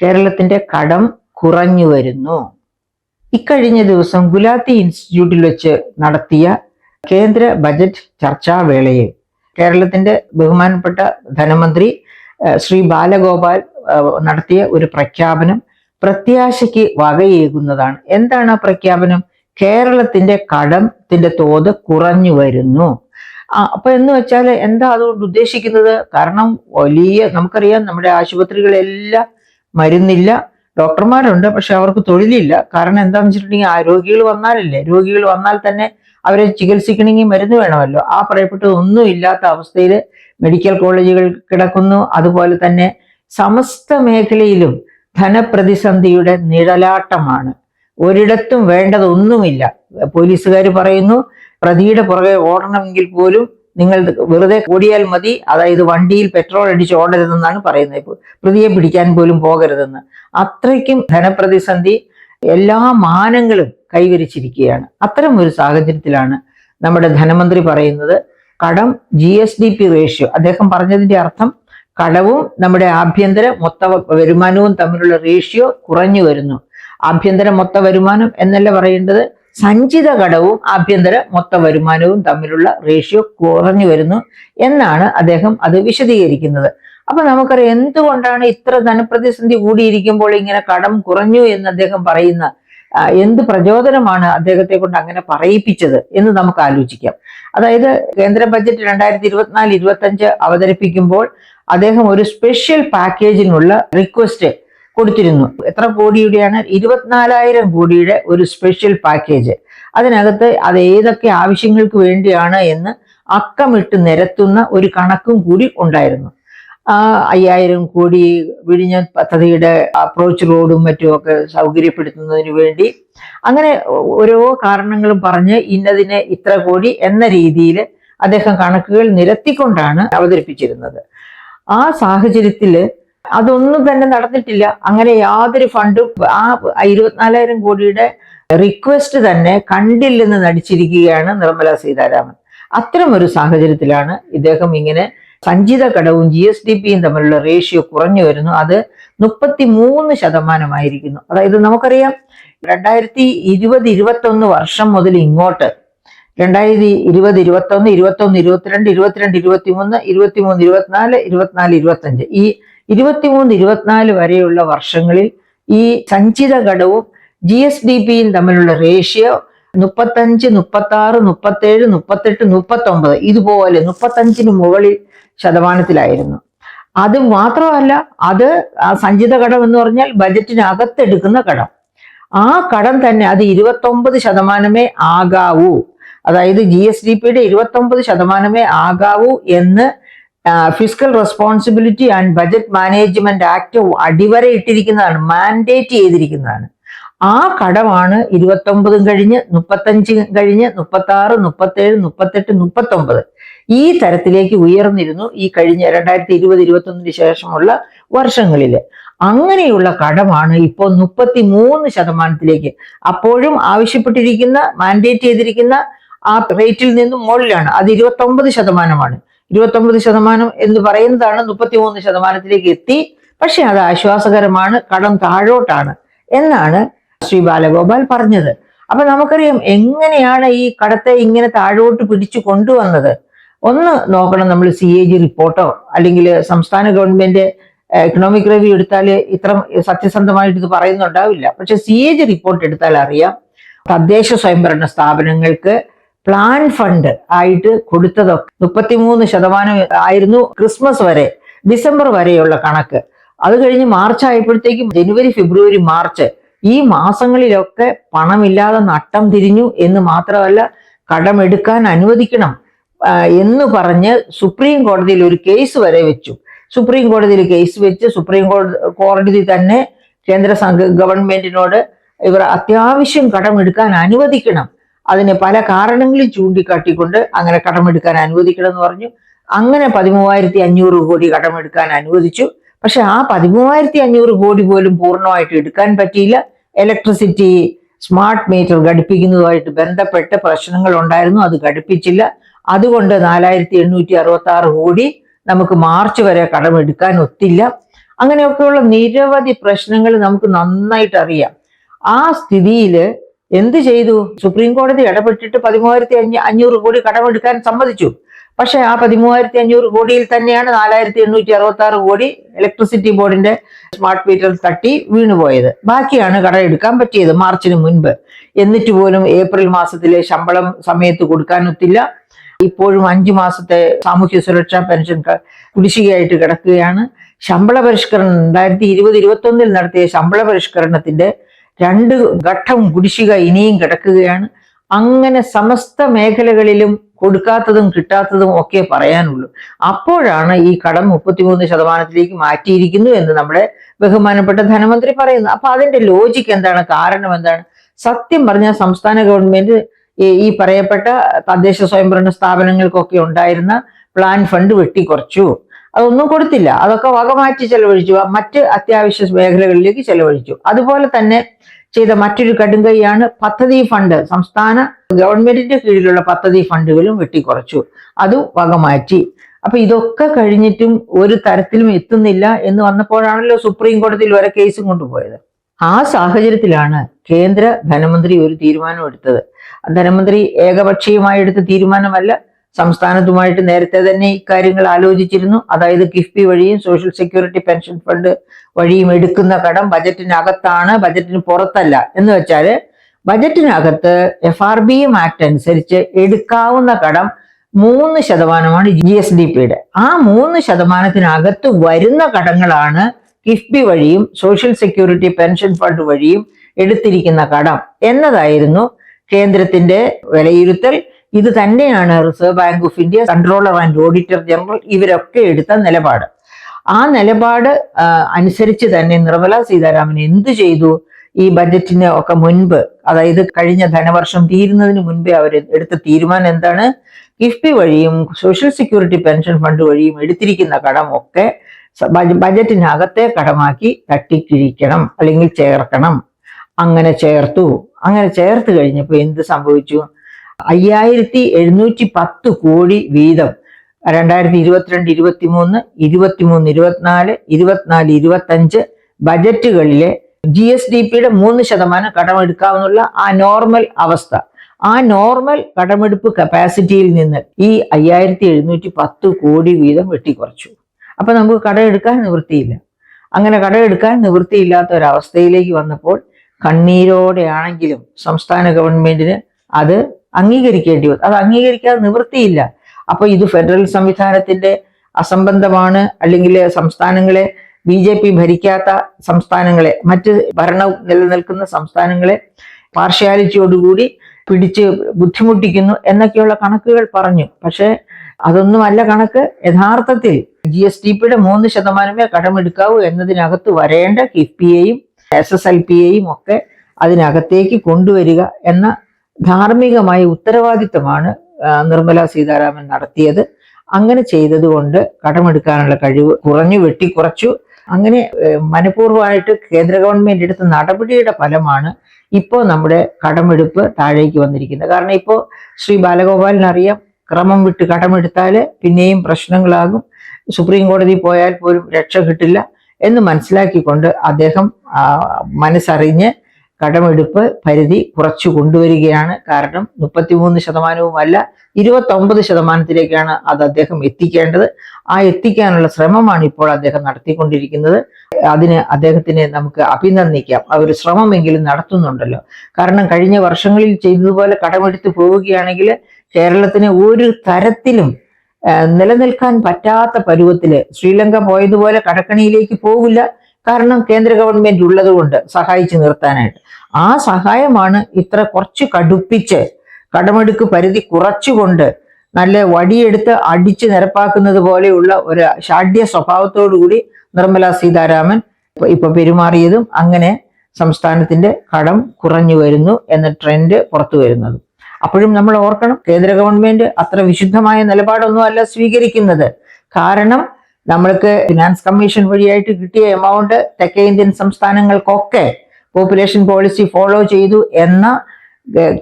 കേരളത്തിന്റെ കടം കുറഞ്ഞു വരുന്നു. ഇക്കഴിഞ്ഞ ദിവസം ഗുലാത്തി ഇൻസ്റ്റിറ്റ്യൂട്ടിൽ വെച്ച് നടത്തിയ കേന്ദ്ര ബജറ്റ് ചർച്ചാവേളയിൽ കേരളത്തിന്റെ ബഹുമാനപ്പെട്ട ധനമന്ത്രി ശ്രീ ബാലഗോപാൽ നടത്തിയ ഒരു പ്രഖ്യാപനം പ്രത്യാശയ്ക്ക് വകയേകുന്നതാണ്. എന്താണ് ആ പ്രഖ്യാപനം? കേരളത്തിന്റെ കടത്തിന്റെ തോത് കുറഞ്ഞു വരുന്നു. അപ്പൊ എന്ന് വെച്ചാൽ എന്താ അതുകൊണ്ട് ഉദ്ദേശിക്കുന്നത്? കാരണം നമുക്കറിയാം, നമ്മുടെ ആശുപത്രികളെല്ലാം മരുന്നില്ല, ഡോക്ടർമാരുണ്ട്, പക്ഷെ അവർക്ക് തൊഴിലില്ല. കാരണം എന്താണെന്ന് വെച്ചിട്ടുണ്ടെങ്കിൽ രോഗികൾ വന്നാൽ തന്നെ അവരെ ചികിത്സിക്കണമെങ്കിൽ മരുന്ന് വേണമല്ലോ. ആ പറയപ്പെട്ട ഒന്നും ഇല്ലാത്ത അവസ്ഥയിൽ മെഡിക്കൽ കോളേജുകൾ കിടക്കുന്നു. അതുപോലെ തന്നെ സമസ്ത മേഖലയിലും ധനപ്രതിസന്ധിയുടെ നിഴലാട്ടമാണ്. ഒരിടത്തും വേണ്ടതൊന്നുമില്ല. പോലീസുകാർ പറയുന്നു പ്രതിയുടെ പുറകെ ഓടണമെങ്കിൽ പോലും നിങ്ങൾ വെറുതെ ഓടിയാൽ മതി, അതായത് വണ്ടിയിൽ പെട്രോൾ അടിച്ച് ഓടരുതെന്നാണ് പറയുന്നത്. ഇപ്പോൾ പ്രതിയെ പിടിക്കാൻ പോലും പോകരുതെന്ന്. അത്രയ്ക്കും ധനപ്രതിസന്ധി എല്ലാ മാനങ്ങളും കൈവരിച്ചിരിക്കുകയാണ്. അത്തരം ഒരു സാഹചര്യത്തിലാണ് നമ്മുടെ ധനമന്ത്രി പറയുന്നത് കടം GSDP റേഷ്യോ, അദ്ദേഹം പറഞ്ഞതിന്റെ അർത്ഥം കടവും നമ്മുടെ ആഭ്യന്തര മൊത്ത വരുമാനവും തമ്മിലുള്ള റേഷ്യോ കുറഞ്ഞു വരുന്നു. ആഭ്യന്തര മൊത്ത വരുമാനം എന്നല്ല പറയേണ്ടത്, സഞ്ചിത കടവും ആഭ്യന്തര മൊത്ത വരുമാനവും തമ്മിലുള്ള റേഷ്യോ കുറഞ്ഞു വരുന്നു എന്നാണ് അദ്ദേഹം അത് വിശദീകരിക്കുന്നത്. അപ്പൊ നമുക്കറിയാം എന്തുകൊണ്ടാണ് ഇത്ര ധനപ്രതിസന്ധി കൂടിയിരിക്കുമ്പോൾ ഇങ്ങനെ കടം കുറഞ്ഞു എന്ന് അദ്ദേഹം പറയുന്ന എന്ത് പ്രചോദനമാണ് അദ്ദേഹത്തെ കൊണ്ട് അങ്ങനെ പറയിപ്പിച്ചത് എന്ന് നമുക്ക് ആലോചിക്കാം. അതായത് കേന്ദ്ര ബജറ്റ് 2024-25 അവതരിപ്പിക്കുമ്പോൾ അദ്ദേഹം ഒരു സ്പെഷ്യൽ പാക്കേജിനുള്ള റിക്വസ്റ്റ് കൊടുത്തിരുന്നു. എത്ര കോടിയുടെയാണ്? 24,000 കോടിയുടെ ഒരു സ്പെഷ്യൽ പാക്കേജ്. അതിനകത്ത് അത് ഏതൊക്കെ ആവശ്യങ്ങൾക്ക് വേണ്ടിയാണ് എന്ന് അക്കമിട്ട് നിരത്തുന്ന ഒരു കണക്കും കൂടി ഉണ്ടായിരുന്നു. 5,000 കോടി വിഴിഞ്ഞം പദ്ധതിയുടെ അപ്രോച്ച് റോഡും മറ്റുമൊക്കെ സൗകര്യപ്പെടുത്തുന്നതിന് വേണ്ടി, അങ്ങനെ ഓരോ കാരണങ്ങളും പറഞ്ഞ് ഇന്നതിന് ഇത്ര കോടി എന്ന രീതിയിൽ അദ്ദേഹം കണക്കുകൾ നിരത്തിക്കൊണ്ടാണ് അവതരിപ്പിച്ചിരുന്നത്. ആ സാഹചര്യത്തിൽ അതൊന്നും തന്നെ നടന്നിട്ടില്ല. അങ്ങനെ യാതൊരു ഫണ്ടും ആ 24,000 കോടിയുടെ റിക്വസ്റ്റ് തന്നെ കണ്ടില്ലെന്ന് നടിച്ചിരിക്കുകയാണ് നിർമ്മല സീതാരാമൻ. അത്തരം ഒരു സാഹചര്യത്തിലാണ് ഇദ്ദേഹം ഇങ്ങനെ സഞ്ചിത കടവും GSDPയും തമ്മിലുള്ള റേഷ്യോ കുറഞ്ഞു വരുന്നു. അത് 33% അതായത് നമുക്കറിയാം 2020-21 വർഷം മുതൽ ഇങ്ങോട്ട് 2020-21, 21-22, 22-23, 23-24, 24-25 ഈ 23-24 വരെയുള്ള വർഷങ്ങളിൽ ഈ സഞ്ചിത കടവും GSDPയും തമ്മിലുള്ള റേഷ്യോ 35, 36, 37, 38, 39 ഇതുപോലെ 35-ന് മുകളിൽ ശതമാനത്തിലായിരുന്നു. അത് മാത്രമല്ല, അത് ആ സഞ്ചിത കടം എന്ന് പറഞ്ഞാൽ ബജറ്റിനകത്തെടുക്കുന്ന കടം. ആ കടം തന്നെ അത് 29% ആകാവൂ, അതായത് GSDPയുടെ 29% ആകാവൂ എന്ന് fiscal responsibility and budget management act അടിവരയിട്ടിരിക്കുന്നതാണ്, മാൻഡേറ്റ് ചെയ്തിരിക്കുന്നതാണ്. ആ കടമാണ് 29 കഴിഞ്ഞ് 35 കഴിഞ്ഞ് 36, 37, 38, 39 ഈ തരത്തിലേക്ക് ഉയർന്നിരുന്നു ഈ കഴിഞ്ഞ 2020-21 ശേഷമുള്ള വർഷങ്ങളിൽ. അങ്ങനെയുള്ള കടമാണ് ഇപ്പോൾ 33%. അപ്പോഴും ആവശ്യപ്പെട്ടിരിക്കുന്ന മാൻഡേറ്റ് ചെയ്തിരിക്കുന്ന ആ റേറ്റിൽ നിന്നും മുകളിലാണ്. അത് 29%. 29% എന്ന് പറയുന്നതാണ് 33%ലേക്ക് എത്തി. പക്ഷെ അത് ആശ്വാസകരമാണ്, കടം താഴോട്ടാണ് എന്നാണ് ശ്രീ ബാലഗോപാൽ പറഞ്ഞത്. അപ്പൊ നമുക്കറിയാം എങ്ങനെയാണ് ഈ കടത്തെ ഇങ്ങനെ താഴോട്ട് പിടിച്ചു കൊണ്ടുവന്നത്. ഒന്ന് നോക്കണം നമ്മൾ, CAG റിപ്പോർട്ടോ അല്ലെങ്കിൽ സംസ്ഥാന ഗവൺമെന്റ് എക്കണോമിക് റിവ്യൂ എടുത്താൽ ഇത്ര സത്യസന്ധമായിട്ട് ഇത് പറയുന്നുണ്ടാവില്ല. പക്ഷെ CAG റിപ്പോർട്ട് എടുത്താൽ അറിയാം തദ്ദേശ സ്വയംഭരണ സ്ഥാപനങ്ങൾക്ക് പ്ലാൻ ഫണ്ട് ആയിട്ട് കൊടുത്തതൊക്കെ 33% ആയിരുന്നു ക്രിസ്മസ് വരെ, ഡിസംബർ വരെയുള്ള കണക്ക്. അത് കഴിഞ്ഞ് മാർച്ച് ആയപ്പോഴത്തേക്കും ജനുവരി, ഫെബ്രുവരി, മാർച്ച് ഈ മാസങ്ങളിലൊക്കെ പണമില്ലാതെ നട്ടം തിരിഞ്ഞു എന്ന് മാത്രമല്ല കടമെടുക്കാൻ അനുവദിക്കണം എന്ന് പറഞ്ഞ് സുപ്രീം കോടതിയിൽ ഒരു കേസ് വരെ വെച്ചു. സുപ്രീം കോടതിയിൽ കേസ് വെച്ച് സുപ്രീം കോടതി തന്നെ കേന്ദ്ര ഗവൺമെന്റിനോട് ഇവർ അത്യാവശ്യം കടമെടുക്കാൻ അനുവദിക്കണം, അതിന് പല കാരണങ്ങളും ചൂണ്ടിക്കാട്ടിക്കൊണ്ട് അങ്ങനെ കടമെടുക്കാൻ അനുവദിക്കണം എന്ന് പറഞ്ഞു. അങ്ങനെ 13,500 കോടി കടമെടുക്കാൻ അനുവദിച്ചു. പക്ഷെ ആ 13,500 കോടി പോലും പൂർണ്ണമായിട്ട് എടുക്കാൻ പറ്റിയില്ല. ഇലക്ട്രിസിറ്റി സ്മാർട്ട് മീറ്റർ ഘടിപ്പിക്കുന്നതുമായിട്ട് ബന്ധപ്പെട്ട് പ്രശ്നങ്ങൾ ഉണ്ടായിരുന്നു, അത് ഘടിപ്പിച്ചില്ല. അതുകൊണ്ട് 4,866 കോടി നമുക്ക് മാർച്ച് വരെ കടമെടുക്കാൻ ഒത്തില്ല. അങ്ങനെയൊക്കെയുള്ള നിരവധി പ്രശ്നങ്ങൾ നമുക്ക് നന്നായിട്ട് അറിയാം. ആ സ്ഥിതിയിൽ എന്ത് ചെയ്തു? സുപ്രീം കോടതി ഇടപെട്ടിട്ട് 13,500 കോടി കടമെടുക്കാൻ സമ്മതിച്ചു. പക്ഷെ ആ 13,500 കോടിയിൽ തന്നെയാണ് 4,866 കോടി ഇലക്ട്രിസിറ്റി ബോർഡിന്റെ സ്മാർട്ട് മീറ്റർ തട്ടി വീണുപോയത്. ബാക്കിയാണ് കടമെടുക്കാൻ പറ്റിയത് മാർച്ചിന് മുൻപ്. എന്നിട്ട് പോലും ഏപ്രിൽ മാസത്തിലെ ശമ്പളം സമയത്ത് കൊടുക്കാനൊത്തില്ല. ഇപ്പോഴും 5 മാസത്തെ സാമൂഹ്യ സുരക്ഷാ പെൻഷൻ കുടിശ്ശികയായിട്ട് കിടക്കുകയാണ്. ശമ്പള പരിഷ്കരണം 2020-21 നടത്തിയ ശമ്പള പരിഷ്കരണത്തിന്റെ 2 ഘട്ടം കുടിശ്ശിക ഇനിയും കിടക്കുകയാണ്. അങ്ങനെ സമസ്ത മേഖലകളിലും കൊടുക്കാത്തതും കിട്ടാത്തതും ഒക്കെ പറയാനുള്ളൂ. അപ്പോഴാണ് ഈ കടം 33% മാറ്റിയിരിക്കുന്നു എന്ന് നമ്മുടെ ബഹുമാനപ്പെട്ട ധനമന്ത്രി പറയുന്നത്. അപ്പൊ അതിന്റെ ലോജിക്ക് എന്താണ്? കാരണം എന്താണ്? സത്യം പറഞ്ഞാൽ സംസ്ഥാന ഗവൺമെന്റ് ഈ പറയപ്പെട്ട തദ്ദേശ സ്വയംഭരണ സ്ഥാപനങ്ങൾക്കൊക്കെ ഉണ്ടായിരുന്ന പ്ലാൻ ഫണ്ട് വെട്ടിക്കുറച്ചു. അതൊന്നും കൊടുത്തില്ല. അതൊക്കെ വകമാറ്റി ചെലവഴിച്ചു, മറ്റ് അത്യാവശ്യ മേഖലകളിലേക്ക് ചെലവഴിച്ചു. അതുപോലെ തന്നെ ചെയ്ത മറ്റൊരു കടുങ്കൈയാണ് പദ്ധതി ഫണ്ട്. സംസ്ഥാന ഗവൺമെന്റിന്റെ കീഴിലുള്ള പദ്ധതി ഫണ്ടുകളും വെട്ടിക്കുറച്ചു, അതും വകമാറ്റി. അപ്പൊ ഇതൊക്കെ കഴിഞ്ഞിട്ടും ഒരു തരത്തിലും എത്തുന്നില്ല എന്ന് വന്നപ്പോഴാണല്ലോ സുപ്രീം കോടതിയിൽ വരെ കേസും കൊണ്ടുപോയത്. ആ സാഹചര്യത്തിലാണ് കേന്ദ്ര ധനമന്ത്രി ഒരു തീരുമാനം എടുത്തത്. ധനമന്ത്രി ഏകപക്ഷീയമായി എടുത്ത തീരുമാനമല്ല, സംസ്ഥാനത്തുമായിട്ട് നേരത്തെ തന്നെ ഇക്കാര്യങ്ങൾ ആലോചിച്ചിരുന്നു. അതായത് കിഫ്ബി വഴിയും സോഷ്യൽ സെക്യൂരിറ്റി പെൻഷൻ ഫണ്ട് വഴിയും എടുക്കുന്ന കടം ബജറ്റിനകത്താണ്, ബജറ്റിന് പുറത്തല്ല. എന്ന് വെച്ചാൽ ബജറ്റിനകത്ത് FRBM ആക്ട് അനുസരിച്ച് എടുക്കാവുന്ന കടം 3% GSDPയുടെ. ആ 3%-നകത്ത് വരുന്ന കടങ്ങളാണ് കിഫ്ബി വഴിയും സോഷ്യൽ സെക്യൂരിറ്റി പെൻഷൻ ഫണ്ട് വഴിയും എടുത്തിരിക്കുന്ന കടം എന്നതായിരുന്നു കേന്ദ്രത്തിന്റെ വിലയിരുത്തൽ. ഇത് തന്നെയാണ് reserve bank of India, controller and auditor general ഇവരൊക്കെ എടുത്ത നിലപാട്. ആ നിലപാട് അനുസരിച്ച് തന്നെ നിർമ്മല സീതാരാമൻ എന്തു ചെയ്തു? ഈ ബജറ്റിന് ഒക്കെ മുൻപ്, അതായത് കഴിഞ്ഞ ധനവർഷം തീരുന്നതിന് മുൻപേ അവർ എടുത്ത തീരുമാനം എന്താണ്? കിഫ്ബി വഴിയും സോഷ്യൽ സെക്യൂരിറ്റി പെൻഷൻ ഫണ്ട് വഴിയും എടുത്തിരിക്കുന്ന കടം ഒക്കെ ബജറ്റിനകത്തെ കടമാക്കി തട്ടിക്കിഴിക്കണം, അല്ലെങ്കിൽ ചേർക്കണം. അങ്ങനെ ചേർത്തു. അങ്ങനെ ചേർത്ത് കഴിഞ്ഞപ്പോൾ എന്ത് സംഭവിച്ചു? 5,710 കോടി വീതം 2022-23, 23-24, 24-25 ബജറ്റുകളിലെ GSDPയുടെ 3% കടമെടുക്കാവുന്ന ആ നോർമൽ അവസ്ഥ, ആ നോർമൽ കടമെടുപ്പ് കപ്പാസിറ്റിയിൽ നിന്ന് ഈ 5,710 കോടി വീതം വെട്ടിക്കുറച്ചു. അപ്പൊ നമുക്ക് കടമെടുക്കാൻ നിവൃത്തിയില്ല. അങ്ങനെ കടമെടുക്കാൻ നിവൃത്തിയില്ലാത്ത ഒരവസ്ഥയിലേക്ക് വന്നപ്പോൾ കണ്ണീരോടെയാണെങ്കിലും സംസ്ഥാന ഗവൺമെന്റിന് അത് അംഗീകരിക്കേണ്ടി വന്നു. അത് അംഗീകരിക്കാതെ നിവൃത്തിയില്ല. അപ്പൊ ഇത് ഫെഡറൽ സംവിധാനത്തിന്റെ അസംബന്ധമാണ്, അല്ലെങ്കിൽ സംസ്ഥാനങ്ങളെ BJP ഭരിക്കാത്ത സംസ്ഥാനങ്ങളെ, മറ്റ് ഭരണം നിലനിൽക്കുന്ന സംസ്ഥാനങ്ങളെ പാർഷ്യാലിറ്റിയോടുകൂടി പിടിച്ച് ബുദ്ധിമുട്ടിക്കുന്നു എന്നൊക്കെയുള്ള കണക്കുകൾ പറഞ്ഞു. പക്ഷെ അതൊന്നുമല്ല കണക്ക്. യഥാർത്ഥത്തിൽ GSDPയുടെ 3% കടമെടുക്കാവൂ എന്നതിനകത്ത് വരേണ്ട കിഫ്ബിയെയും SSLPയെയും ഒക്കെ അതിനകത്തേക്ക് കൊണ്ടുവരിക എന്ന ധാർമ്മികമായ ഉത്തരവാദിത്തമാണ് നിർമ്മല സീതാരാമൻ നടത്തിയത്. അങ്ങനെ ചെയ്തതുകൊണ്ട് കടമെടുക്കാനുള്ള കഴിവ് വെട്ടിക്കുറച്ചു. അങ്ങനെ മനഃപൂർവ്വമായിട്ട് കേന്ദ്ര ഗവൺമെന്റ് എടുത്ത നടപടിയുടെ ഫലമാണ് ഇപ്പോൾ നമ്മുടെ കടമെടുപ്പ് താഴേക്ക് വന്നിരിക്കുന്നത്. കാരണം ഇപ്പോൾ ശ്രീ ബാലഗോപാലിനറിയാം, ക്രമം വിട്ട് കടമെടുത്താൽ പിന്നെയും പ്രശ്നങ്ങളാകും, സുപ്രീം കോടതി പോയാൽ പോലും രക്ഷ കിട്ടില്ല എന്ന് മനസ്സിലാക്കിക്കൊണ്ട് അദ്ദേഹം മനസ്സറിഞ്ഞ് കടമെടുപ്പ് പരിധി കുറച്ചു കൊണ്ടുവരികയാണ്. കാരണം 33%-അല്ല 29%-ത്തിലേക്കാണ് അത് അദ്ദേഹം എത്തിക്കേണ്ടത്. ആ എത്തിക്കാനുള്ള ശ്രമമാണ് ഇപ്പോൾ അദ്ദേഹം നടത്തിക്കൊണ്ടിരിക്കുന്നത്. അതിന് അദ്ദേഹത്തിനെ നമുക്ക് അഭിനന്ദിക്കാം. അവർ ശ്രമമെങ്കിലും നടത്തുന്നുണ്ടല്ലോ. കാരണം കഴിഞ്ഞ വർഷങ്ങളിൽ ചെയ്തതുപോലെ കടമെടുത്ത് പോവുകയാണെങ്കിൽ കേരളത്തിന് ഒരു തരത്തിലും നിലനിൽക്കാൻ പറ്റാത്ത പരുവത്തില് ശ്രീലങ്ക പോയതുപോലെ കടക്കണിയിലേക്ക് പോകില്ല. കാരണം കേന്ദ്ര ഗവൺമെന്റ് ഉള്ളത് കൊണ്ട് സഹായിച്ചു നിർത്താനായിട്ട്. ആ സഹായമാണ് ഇത്ര കുറച്ച് കടുപ്പിച്ച് കടമെടുക്ക് പരിധി കുറച്ചുകൊണ്ട് നല്ല വടിയെടുത്ത് അടിച്ച് നിരപ്പാക്കുന്നത് പോലെയുള്ള ഒരു ഷാഢ്യ സ്വഭാവത്തോടുകൂടി നിർമ്മല സീതാരാമൻ ഇപ്പൊ പെരുമാറിയതും അങ്ങനെ സംസ്ഥാനത്തിന്റെ കടം കുറഞ്ഞു വരുന്നു എന്ന ട്രെൻഡ് പുറത്തു വരുന്നതും. അപ്പോഴും നമ്മൾ ഓർക്കണം, കേന്ദ്ര ഗവൺമെന്റ് അത്ര വിശുദ്ധമായ നിലപാടൊന്നും അല്ല സ്വീകരിക്കുന്നത്. കാരണം നമ്മൾക്ക് ഫിനാൻസ് കമ്മീഷൻ വഴിയായിട്ട് കിട്ടിയ എമൗണ്ട് തെക്കേ ഇന്ത്യൻ സംസ്ഥാനങ്ങൾക്കൊക്കെ പോപ്പുലേഷൻ പോളിസി ഫോളോ ചെയ്തു എന്ന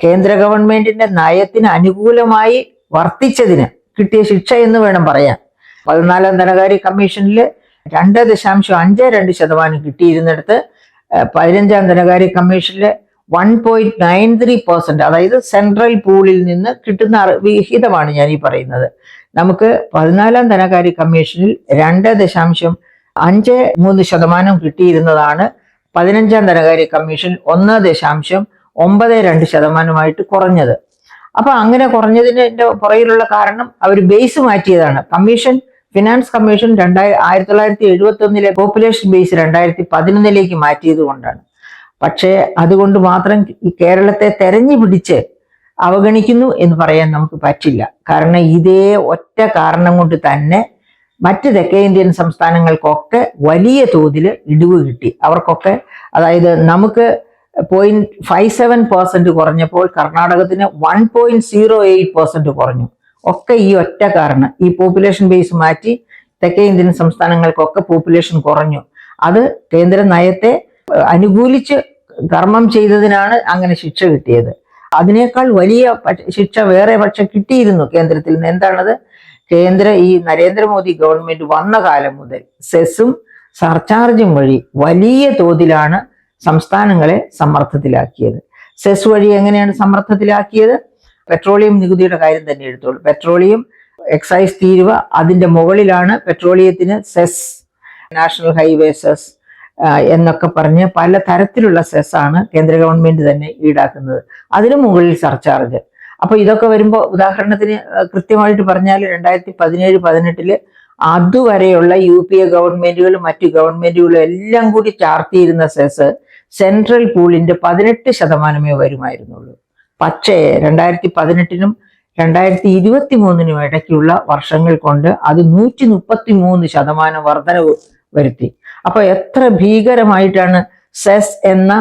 കേന്ദ്ര ഗവൺമെന്റിന്റെ നയത്തിന് അനുകൂലമായി വർത്തിച്ചതിന് കിട്ടിയ ശിക്ഷ എന്ന് വേണം പറയാൻ. 14ാം ധനകാര്യ കമ്മീഷനിൽ 2.52% കിട്ടിയിരുന്നിടത്ത് 15ാം ധനകാര്യ കമ്മീഷനിലെ 1.93%, അതായത് സെൻട്രൽ പൂളിൽ നിന്ന് കിട്ടുന്ന വിഹിതമാണ് ഞാൻ ഈ പറയുന്നത്. നമുക്ക് 14ാം ധനകാര്യ കമ്മീഷനിൽ 2.53% കിട്ടിയിരുന്നതാണ് 15ാം ധനകാര്യ കമ്മീഷൻ 1.92% കുറഞ്ഞത്. അപ്പൊ അങ്ങനെ കുറഞ്ഞതിന്റെ പുറകിലുള്ള കാരണം അവർ ബേസ് മാറ്റിയതാണ്. ഫിനാൻസ് കമ്മീഷൻ 1971 പോപ്പുലേഷൻ ബേസ് 2011 മാറ്റിയത് കൊണ്ടാണ്. പക്ഷേ അതുകൊണ്ട് മാത്രം ഈ കേരളത്തെ തെരഞ്ഞു പിടിച്ച് അവഗണിക്കുന്നു എന്ന് പറയാൻ നമുക്ക് പറ്റില്ല. കാരണം ഇതേ ഒറ്റ കാരണം കൊണ്ട് തന്നെ മറ്റ് തെക്കേ ഇന്ത്യൻ സംസ്ഥാനങ്ങൾക്കൊക്കെ വലിയ തോതിൽ ഇടിവ് കിട്ടി. അവർക്കൊക്കെ, അതായത് നമുക്ക് 0.57% കുറഞ്ഞപ്പോൾ കർണാടകത്തിന് 1.08% കുറഞ്ഞു. ഒക്കെ ഈ ഒറ്റ കാരണം, ഈ പോപ്പുലേഷൻ ബേസ് മാറ്റി തെക്കേ ഇന്ത്യൻ സംസ്ഥാനങ്ങൾക്കൊക്കെ പോപ്പുലേഷൻ കുറഞ്ഞു. അത് കേന്ദ്ര നയത്തെ അനുകൂലിച്ച് കർമ്മം ചെയ്തതിനാണ് അങ്ങനെ ശിക്ഷ കിട്ടിയത്. അതിനേക്കാൾ വലിയ ശിക്ഷ വേറെ പക്ഷെ കിട്ടിയിരുന്നു കേന്ദ്രത്തിൽ നിന്ന്. എന്താണത്? ഈ നരേന്ദ്രമോദി ഗവൺമെന്റ് വന്ന കാലം മുതൽ സെസ്സും സർചാർജും വഴി വലിയ തോതിലാണ് സംസ്ഥാനങ്ങളെ സമ്മർദ്ദത്തിലാക്കിയത്. സെസ് വഴി എങ്ങനെയാണ് സമ്മർദ്ദത്തിലാക്കിയത്? പെട്രോളിയം നികുതിയുടെ കാര്യം തന്നെ എടുത്തോളൂ. പെട്രോളിയം എക്സൈസ് തീരുവ, അതിന്റെ മുകളിലാണ് പെട്രോളിയത്തിന് സെസ്, നാഷണൽ ഹൈവേ സെസ് എന്നൊക്കെ പറഞ്ഞ് പല തരത്തിലുള്ള സെസ്സാണ് കേന്ദ്ര ഗവൺമെന്റ് തന്നെ ഈടാക്കുന്നത്. അതിനു മുകളിൽ സർചാർജ്. അപ്പൊ ഇതൊക്കെ വരുമ്പോൾ, ഉദാഹരണത്തിന് കൃത്യമായിട്ട് പറഞ്ഞാൽ 2017-18 അതുവരെയുള്ള UPA ഗവൺമെന്റുകളും മറ്റു ഗവൺമെന്റുകളും എല്ലാം കൂടി ചാർത്തിയിരുന്ന സെസ് സെൻട്രൽ പൂളിന്റെ 18% വരുമായിരുന്നുള്ളൂ. പക്ഷേ 2018-നും 2023-നും ഇടയ്ക്കുള്ള വർഷങ്ങൾ കൊണ്ട് അത് 133% വർധനവ് വരുത്തി. അപ്പൊ എത്ര ഭീകരമായിട്ടാണ് സെസ് എന്ന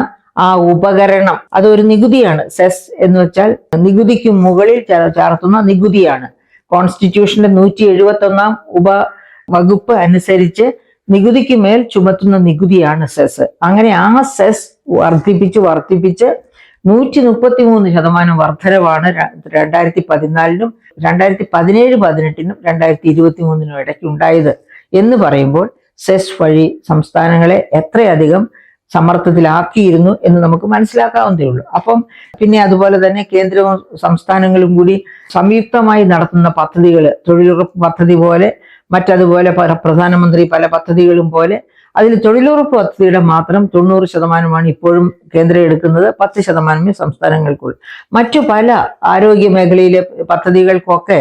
ആ ഉപകരണം, അതൊരു നികുതിയാണ്. സെസ് എന്ന് വെച്ചാൽ നികുതിക്ക് മുകളിൽ ചാർത്തുന്ന നികുതിയാണ്. കോൺസ്റ്റിറ്റ്യൂഷന്റെ 171 ഉപവകുപ്പ് അനുസരിച്ച് നികുതിക്ക് മേൽ ചുമത്തുന്ന നികുതിയാണ് സെസ്. അങ്ങനെ ആ സെസ് വർദ്ധിപ്പിച്ച് 133% വർധനവാണ് 2014-നും 2017-18-നും 2023-നും ഇടയ്ക്ക് ഉണ്ടായത് എന്ന് പറയുമ്പോൾ സെസ് വഴി സംസ്ഥാനങ്ങളെ എത്രയധികം സമ്മർദ്ദത്തിലാക്കിയിരുന്നു എന്ന് നമുക്ക് മനസ്സിലാക്കാവുന്നതേ ഉള്ളൂ. അപ്പം പിന്നെ അതുപോലെ തന്നെ കേന്ദ്രവും സംസ്ഥാനങ്ങളും കൂടി സംയുക്തമായി നടത്തുന്ന പദ്ധതികൾ, തൊഴിലുറപ്പ് പദ്ധതി പോലെ, മറ്റതുപോലെ പ്രധാനമന്ത്രി പല പദ്ധതികളും പോലെ, അതിൽ തൊഴിലുറപ്പ് പദ്ധതിയുടെ മാത്രം 90% ഇപ്പോഴും കേന്ദ്രം എടുക്കുന്നത്, 10% സംസ്ഥാനങ്ങൾക്കുള്ളൂ. മറ്റു പല ആരോഗ്യ മേഖലയിലെ പദ്ധതികൾക്കൊക്കെ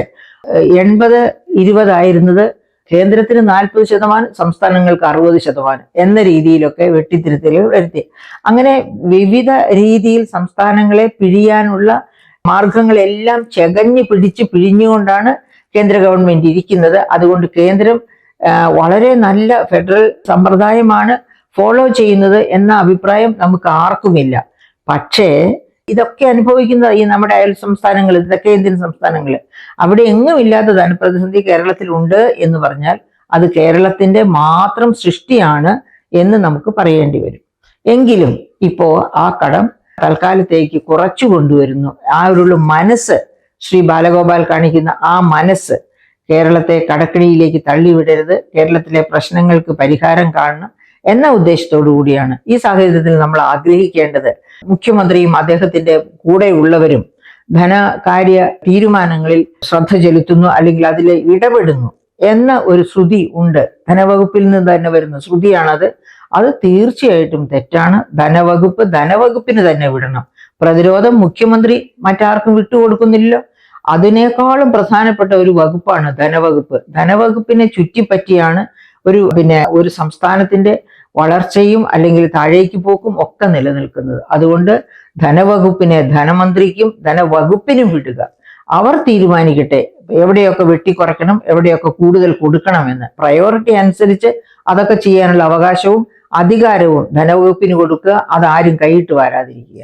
80-20 ആയിരുന്നത് കേന്ദ്രത്തിന് 40%, സംസ്ഥാനങ്ങൾക്ക് 60% എന്ന രീതിയിലൊക്കെ വെട്ടിത്തിരുത്തലുകൾ വരുത്തി. അങ്ങനെ വിവിധ രീതിയിൽ സംസ്ഥാനങ്ങളെ പിഴിയാനുള്ള മാർഗങ്ങളെല്ലാം പിഴിഞ്ഞുകൊണ്ടാണ് കേന്ദ്ര ഗവൺമെന്റ് ഇരിക്കുന്നത്. അതുകൊണ്ട് കേന്ദ്രം വളരെ നല്ല ഫെഡറൽ സമ്പ്രദായമാണ് ഫോളോ ചെയ്യുന്നത് എന്ന അഭിപ്രായം നമുക്ക് ആർക്കുമില്ല. പക്ഷേ ഇതൊക്കെ അനുഭവിക്കുന്ന ഈ നമ്മുടെ അയൽ സംസ്ഥാനങ്ങൾ, തെക്കേ ഇന്ത്യൻ സംസ്ഥാനങ്ങൾ, അവിടെ എങ്ങും ഇല്ലാത്ത ധനപ്രതിസന്ധി കേരളത്തിലുണ്ട് എന്ന് പറഞ്ഞാൽ അത് കേരളത്തിന്റെ മാത്രം സൃഷ്ടിയാണ് എന്ന് നമുക്ക് പറയേണ്ടി വരും. എങ്കിലും ഇപ്പോ ആ കടം തൽക്കാലത്തേക്ക് കുറച്ചു കൊണ്ടുവരുന്നു. ആ ഒരു മനസ്സ്, ശ്രീ ബാലഗോപാൽ കാണിക്കുന്ന ആ മനസ്സ്, കേരളത്തെ കടക്കിണിയിലേക്ക് തള്ളിവിടരുത്, കേരളത്തിലെ പ്രശ്നങ്ങൾക്ക് പരിഹാരം കാണണം എന്ന ഉദ്ദേശത്തോടു കൂടിയാണ്. ഈ സാഹചര്യത്തിൽ നമ്മൾ ആഗ്രഹിക്കേണ്ടത് മുഖ്യമന്ത്രിയും അദ്ദേഹത്തിന്റെ കൂടെ ഉള്ളവരും ധനകാര്യ തീരുമാനങ്ങളിൽ ശ്രദ്ധ ചെലുത്തുന്നു, അല്ലെങ്കിൽ അതിൽ ഇടപെടുന്നു എന്ന ഒരു ശ്രുതി ഉണ്ട്. ധനവകുപ്പിൽ നിന്ന് തന്നെ വരുന്ന ശ്രുതിയാണത്. അത് തീർച്ചയായിട്ടും തെറ്റാണ്. ധനവകുപ്പിന് തന്നെ വിടണം. പ്രതിരോധം മുഖ്യമന്ത്രി മറ്റാർക്കും വിട്ടുകൊടുക്കുന്നില്ലല്ലോ. അതിനേക്കാളും പ്രധാനപ്പെട്ട ഒരു വകുപ്പാണ് ധനവകുപ്പ്. ധനവകുപ്പിനെ ചുറ്റിപ്പറ്റിയാണ് ഒരു സംസ്ഥാനത്തിന്റെ വളർച്ചയും അല്ലെങ്കിൽ താഴേക്ക് പോക്കും ഒക്കെ നിലനിൽക്കുന്നത്. അതുകൊണ്ട് ധനവകുപ്പിനെ ധനമന്ത്രിക്കും ധനവകുപ്പിനും വിടുക. അവർ തീരുമാനിക്കട്ടെ എവിടെയൊക്കെ വെട്ടിക്കുറയ്ക്കണം, എവിടെയൊക്കെ കൂടുതൽ കൊടുക്കണമെന്ന്. പ്രയോറിറ്റി അനുസരിച്ച് അതൊക്കെ ചെയ്യാനുള്ള അവകാശവും അധികാരവും ധനവകുപ്പിന് കൊടുക്കുക. അതാരും കൈയിട്ട് വരാതിരിക്കുക.